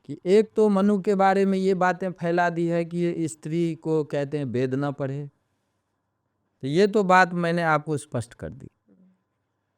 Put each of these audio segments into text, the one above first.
कि एक तो मनु के बारे में ये बातें फैला दी है कि ये स्त्री को कहते हैं वेद न पढ़े। तो ये तो बात मैंने आपको स्पष्ट कर दी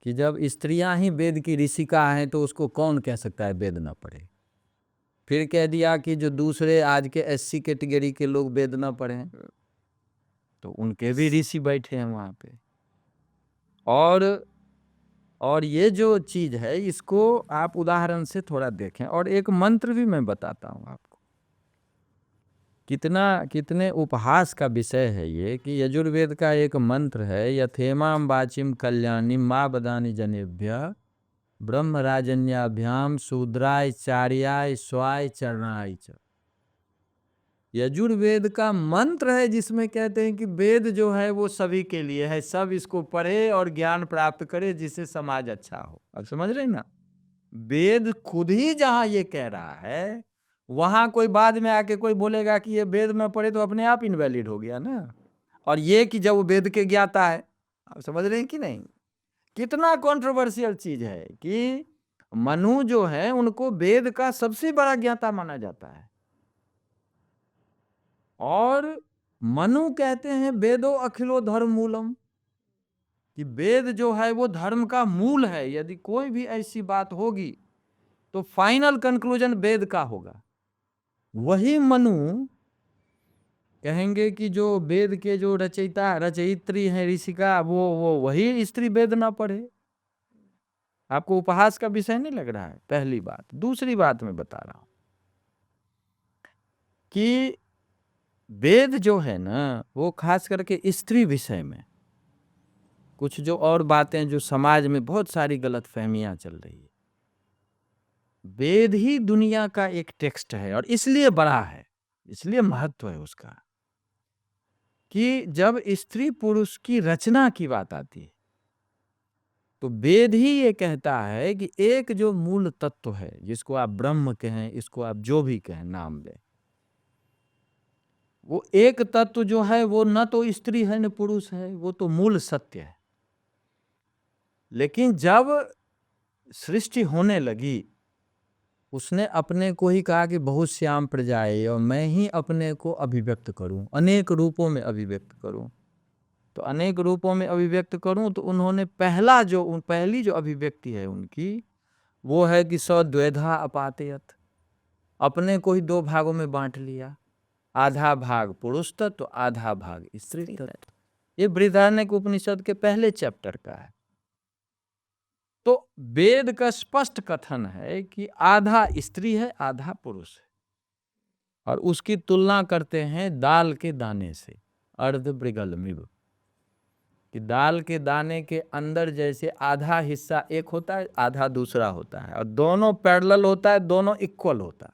कि जब स्त्रियां ही वेद की ऋषिका हैं तो उसको कौन कह सकता है वेद न पढ़े। फिर कह दिया कि जो दूसरे आज के SC कैटेगरी के लोग वेद न पढ़ें तो उनके भी ऋषि बैठे हैं वहां पे। और ये जो चीज है इसको आप उदाहरण से थोड़ा देखें। और एक मंत्र भी मैं बताता हूं आपको, कितने उपहास का विषय है ये कि यजुर्वेद का एक मंत्र है, यथेमां वाचिम कल्याणी मां वदानि जनेभ्य ब्रह्म राजन्याभ्याम शूद्राय चार्याय स्वाय चरणाय च। यजुर्वेद का मंत्र है जिसमें कहते हैं कि वेद जो है वो सभी के लिए है, सब इसको पढ़े और ज्ञान प्राप्त करे जिससे समाज अच्छा हो। अब समझ रहे ना, वेद खुद ही जहां ये कह रहा है वहां कोई बाद में आके कोई बोलेगा कि ये वेद में पढ़े तो अपने आप इनवैलिड हो गया ना। और ये कि जब वो वेद के ज्ञाता है, आप समझ रहे हैं कि नहीं, कितना कंट्रोवर्शियल चीज है कि मनु जो है उनको वेद का सबसे बड़ा ज्ञाता माना जाता है। और मनु कहते हैं वेदो अखिलो धर्म मूलम, कि वेद जो है वो धर्म का मूल है। यदि कोई भी ऐसी बात होगी तो फाइनल कंक्लूजन वेद का होगा। वही मनु कहेंगे कि जो वेद के जो रचयित्री हैं ऋषिका, वो वही स्त्री वेद ना पढ़े। आपको उपहास का विषय नहीं लग रहा है? पहली बात। दूसरी बात मैं बता रहा हूं कि वेद जो है ना वो खास करके स्त्री विषय में कुछ जो और बातें जो समाज में बहुत सारी गलतफहमियां चल रही है, वेद ही दुनिया का एक टेक्स्ट है और इसलिए बड़ा है, इसलिए महत्व है उसका कि जब स्त्री पुरुष की रचना की बात आती है तो वेद ही ये कहता है कि एक जो मूल तत्व है, जिसको आप ब्रह्म कहें, इसको आप जो भी कहें नाम दें, वो एक तत्व जो है वो न तो स्त्री है न पुरुष है, वो तो मूल सत्य है। लेकिन जब सृष्टि होने लगी उसने अपने को ही कहा कि बहुत श्याम प्रजाए और मैं ही अपने को अभिव्यक्त करूं, अनेक रूपों में अभिव्यक्त करूं। तो अनेक रूपों में अभिव्यक्त करूं तो उन्होंने पहली जो अभिव्यक्ति है उनकी वो है कि सद्वैधा अपातयत, अपने को ही दो भागों में बांट लिया, आधा भाग पुरुष तत्व तो आधा भाग स्त्री तत्व। ये बृहदारण्यक उपनिषद के पहले चैप्टर का है। तो वेद का स्पष्ट कथन है कि आधा स्त्री है आधा पुरुष है। और उसकी तुलना करते हैं दाल के दाने से, अर्धवृगलमिव, कि दाल के दाने के अंदर जैसे आधा हिस्सा एक होता है आधा दूसरा होता है और दोनों पैरेलल होता है, दोनों इक्वल होता है,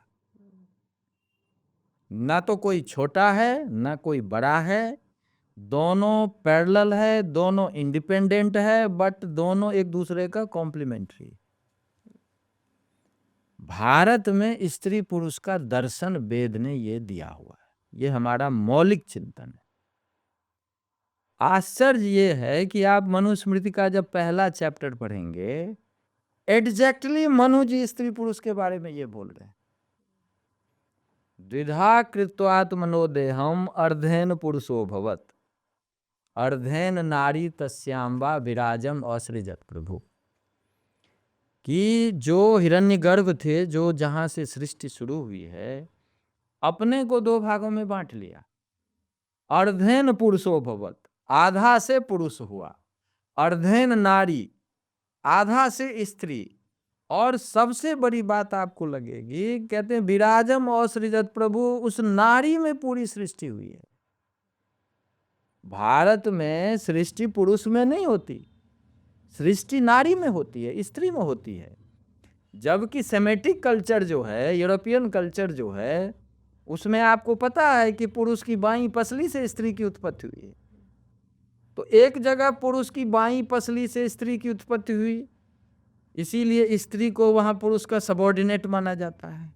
ना तो कोई छोटा है ना कोई बड़ा है, दोनों पैरेलल है, दोनों इंडिपेंडेंट है, बट दोनों एक दूसरे का कॉम्प्लीमेंट्री। भारत में स्त्री पुरुष का दर्शन वेद ने ये दिया हुआ है, ये हमारा मौलिक चिंतन है। आश्चर्य ये है कि आप मनुस्मृति का जब पहला चैप्टर पढ़ेंगे, एग्जैक्टली मनु जी स्त्री पुरुष के बारे में ये बोल रहे हैं, द्विधा कृत्वात्मनो देहम अर्धेन पुरुषो भवत अर्धेन नारी तस्यांबा विराजम असृजत प्रभु, कि जो हिरण्यगर्भ थे, जो जहां से सृष्टि शुरू हुई है, अपने को दो भागों में बांट लिया। अर्धेन पुरुषो भवत, आधा से पुरुष हुआ, अर्धेन नारी, आधा से स्त्री, और सबसे बड़ी बात आपको लगेगी, कहते हैं विराजम और सृजत प्रभु, उस नारी में पूरी सृष्टि हुई है। भारत में सृष्टि पुरुष में नहीं होती, सृष्टि नारी में होती है, स्त्री में होती है। जबकि सेमेटिक कल्चर जो है, यूरोपियन कल्चर जो है, उसमें आपको पता है कि पुरुष की बाईं पसली से स्त्री की उत्पत्ति हुई है। तो एक जगह पुरुष की बाईं पसली से स्त्री की उत्पत्ति हुई, इसीलिए स्त्री को वहां पुरुष का सबऑर्डिनेट माना जाता है।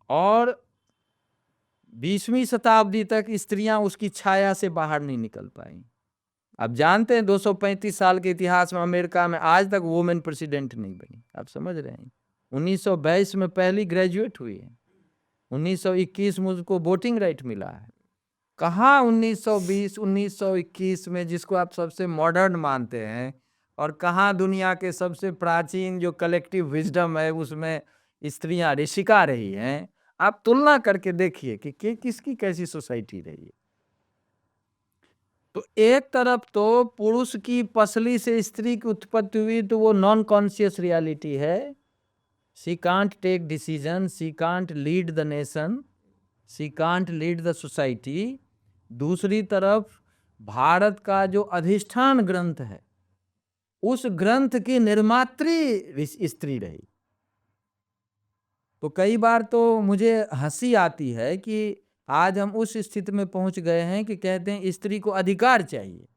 और 20वीं शताब्दी तक स्त्रियां उसकी छाया से बाहर नहीं निकल पाई। आप जानते हैं 235 साल के इतिहास में अमेरिका में आज तक वुमेन प्रेसिडेंट नहीं बनी। आप समझ रहे हैं, 1922 में पहली ग्रेजुएट हुई है, 1921 मुझको वोटिंग राइट मिला है। कहाँ 1920 1921 में जिसको आप सबसे मॉडर्न मानते हैं, और कहाँ दुनिया के सबसे प्राचीन जो कलेक्टिव विजडम है उसमें स्त्रियां ऋषिका रही हैं। आप तुलना करके देखिए कि किसकी कैसी सोसाइटी रही है। तो एक तरफ तो पुरुष की पसली से स्त्री की उत्पत्ति हुई, तो वो नॉन कॉन्शियस रियलिटी है। She can't take decision, she can't lead the nation, she can't lead the society. दूसरी तरफ भारत का जो अधिष्ठान ग्रंथ है, उस ग्रंथ की निर्मात्री स्त्री रही। तो कई बार तो मुझे हंसी आती है कि आज हम उस स्थिति में पहुंच गए हैं कि कहते हैं स्त्री को अधिकार चाहिए,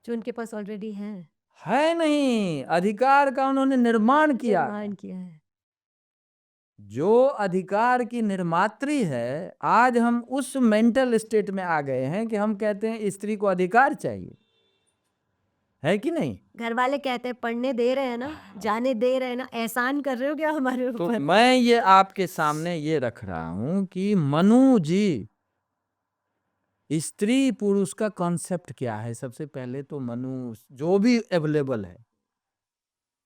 जो उनके पास ऑलरेडी है नहीं। अधिकार का उन्होंने निर्माण किया है। जो अधिकार की निर्मात्री है, आज हम उस मेंटल स्टेट में आ गए हैं कि हम कहते हैं स्त्री को अधिकार चाहिए, है कि नहीं। घर वाले कहते हैं पढ़ने दे रहे हैं ना, जाने दे रहे हैं ना, एहसान कर रहे हो क्या हमारे तो ऊपर? मैं ये आपके सामने ये रख रहा हूं कि मनु जी, स्त्री पुरुष का कॉन्सेप्ट क्या है। सबसे पहले तो मनु जो भी अवेलेबल है,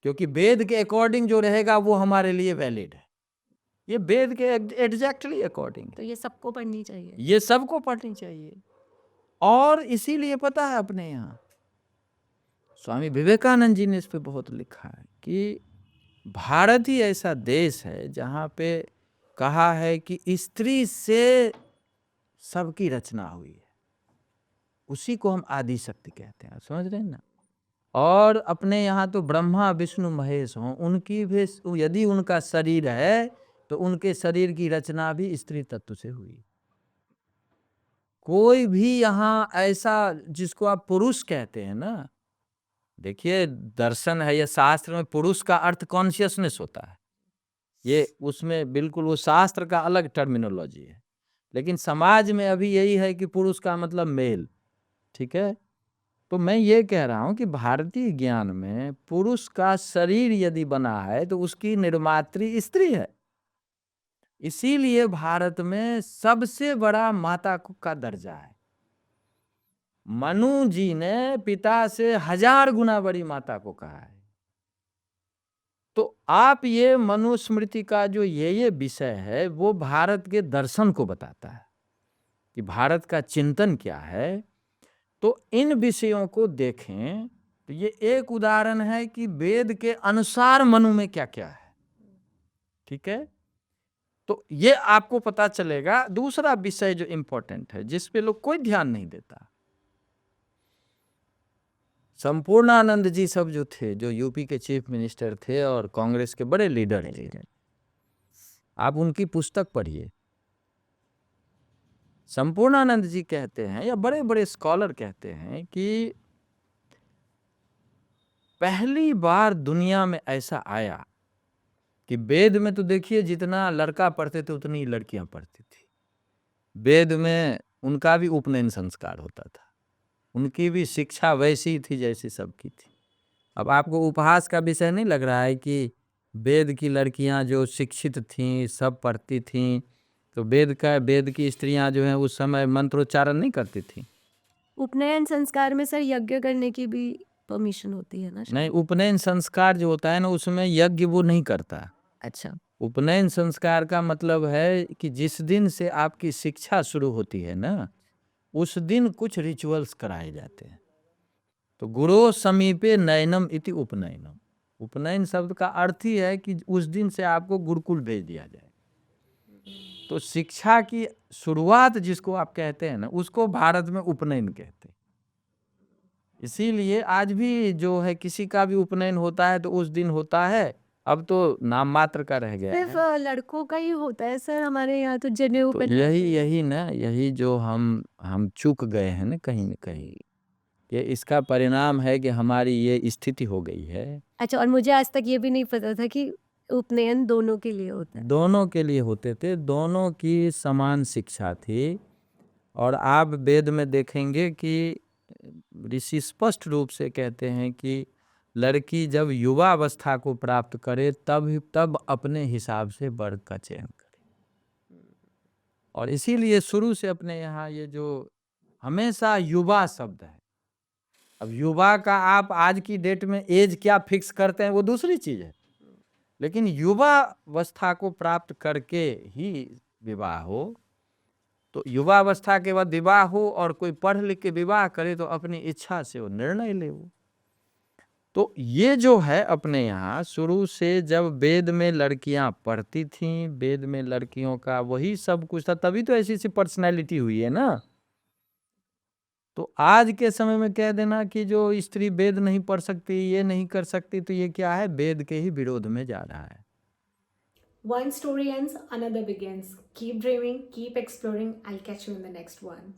क्योंकि वेद के अकॉर्डिंग जो रहेगा वो हमारे लिए वैलिड है। ये वेद के एग्जैक्टली अकॉर्डिंग, तो ये सबको पढ़नी चाहिए, ये सबको पढ़नी चाहिए। और इसीलिए पता है अपने यहाँ स्वामी विवेकानंद जी ने इस पे बहुत लिखा है कि भारत ही ऐसा देश है जहाँ पे कहा है कि स्त्री से सबकी रचना हुई है। उसी को हम आदि शक्ति कहते हैं, समझ रहे हैं ना। और अपने यहाँ तो ब्रह्मा विष्णु महेश हों, उनकी भी यदि उनका शरीर है तो उनके शरीर की रचना भी स्त्री तत्व से हुई। कोई भी यहाँ ऐसा जिसको आप पुरुष कहते हैं ना, देखिए दर्शन है या शास्त्र में पुरुष का अर्थ कॉन्शियसनेस होता है, ये उसमें बिल्कुल वो शास्त्र का अलग टर्मिनोलॉजी है। लेकिन समाज में अभी यही है कि पुरुष का मतलब मेल, ठीक है। तो मैं ये कह रहा हूं कि भारतीय ज्ञान में पुरुष का शरीर यदि बना है तो उसकी निर्मात्री स्त्री है। इसीलिए भारत में सबसे बड़ा माता का दर्जा है। मनु जी ने पिता से 1000 गुना बड़ी माता को कहा है। तो आप ये मनुस्मृति का जो ये विषय है वो भारत के दर्शन को बताता है कि भारत का चिंतन क्या है। तो इन विषयों को देखें तो ये एक उदाहरण है कि वेद के अनुसार मनु में क्या क्या है, ठीक है। तो ये आपको पता चलेगा। दूसरा विषय जो इंपॉर्टेंट है जिस पे लोग कोई ध्यान नहीं देता, संपूर्णानंद जी सब जो थे, जो यूपी के चीफ मिनिस्टर थे और कांग्रेस के बड़े लीडर थे, आप उनकी पुस्तक पढ़िए। संपूर्णानंद जी कहते हैं या बड़े बड़े स्कॉलर कहते हैं कि पहली बार दुनिया में ऐसा आया कि वेद में तो देखिए जितना लड़का पढ़ते थे उतनी लड़कियां पढ़ती थी। वेद में उनका भी उपनयन संस्कार होता था, उनकी भी शिक्षा वैसी थी जैसी सबकी थी। अब आपको उपहास का विषय नहीं लग रहा है कि वेद की लड़कियां जो शिक्षित थीं, सब पढ़ती थीं, तो वेद की स्त्रियां जो हैं उस समय मंत्रोच्चारण नहीं करती थीं। उपनयन संस्कार में सर यज्ञ करने की भी परमिशन होती है ना? नहीं, उपनयन संस्कार जो होता है ना उसमें यज्ञ वो नहीं करता। अच्छा, उपनयन संस्कार का मतलब है कि जिस दिन से आपकी शिक्षा शुरू होती है ना, उस दिन कुछ रिचुअल्स कराए जाते हैं। तो गुरो समीपे नयनम इति उपनयनम। उपनयन शब्द का अर्थ ही है कि उस दिन से आपको गुरुकुल भेज दिया जाए। तो शिक्षा की शुरुआत जिसको आप कहते हैं ना, उसको भारत में उपनयन कहते हैं। इसीलिए आज भी जो है किसी का भी उपनयन होता है तो उस दिन होता है। अब तो नाम मात्र का रह गया सिर्फ है। लड़कों का ही होता है सर, हमारे यहाँ तो जनेऊ तो पहनाते हैं। यही जो हम चूक गए हैं ना कहीं न कहीं, ये इसका परिणाम है कि हमारी ये स्थिति हो गई है। अच्छा, और मुझे आज तक ये भी नहीं पता था कि उपनयन दोनों के लिए होता है। दोनों के लिए होते थे, दोनों की समान शिक्षा थी। और आप वेद में देखेंगे कि ऋषि स्पष्ट रूप से कहते हैं कि लड़की जब युवा अवस्था को प्राप्त करे तब अपने हिसाब से वर का चयन करे। और इसीलिए शुरू से अपने यहाँ ये जो हमेशा युवा शब्द है, अब युवा का आप आज की डेट में एज क्या फिक्स करते हैं वो दूसरी चीज है, लेकिन युवा अवस्था को प्राप्त करके ही विवाह हो, तो युवा अवस्था के बाद विवाह हो और कोई पढ़ लिख के विवाह करे तो अपनी इच्छा से वो निर्णय ले वो। तो ये जो है अपने यहाँ शुरू से जब वेद में लड़कियां पढ़ती थीं, वेद में लड़कियों का वही सब कुछ था, तभी तो ऐसी सी पर्सनैलिटी हुई है ना। तो आज के समय में कह देना कि जो स्त्री वेद नहीं पढ़ सकती, ये नहीं कर सकती, तो ये क्या है, वेद के ही विरोध में जा रहा है। One story ends, another begins. Keep dreaming, keep exploring. I'll catch you in the next one.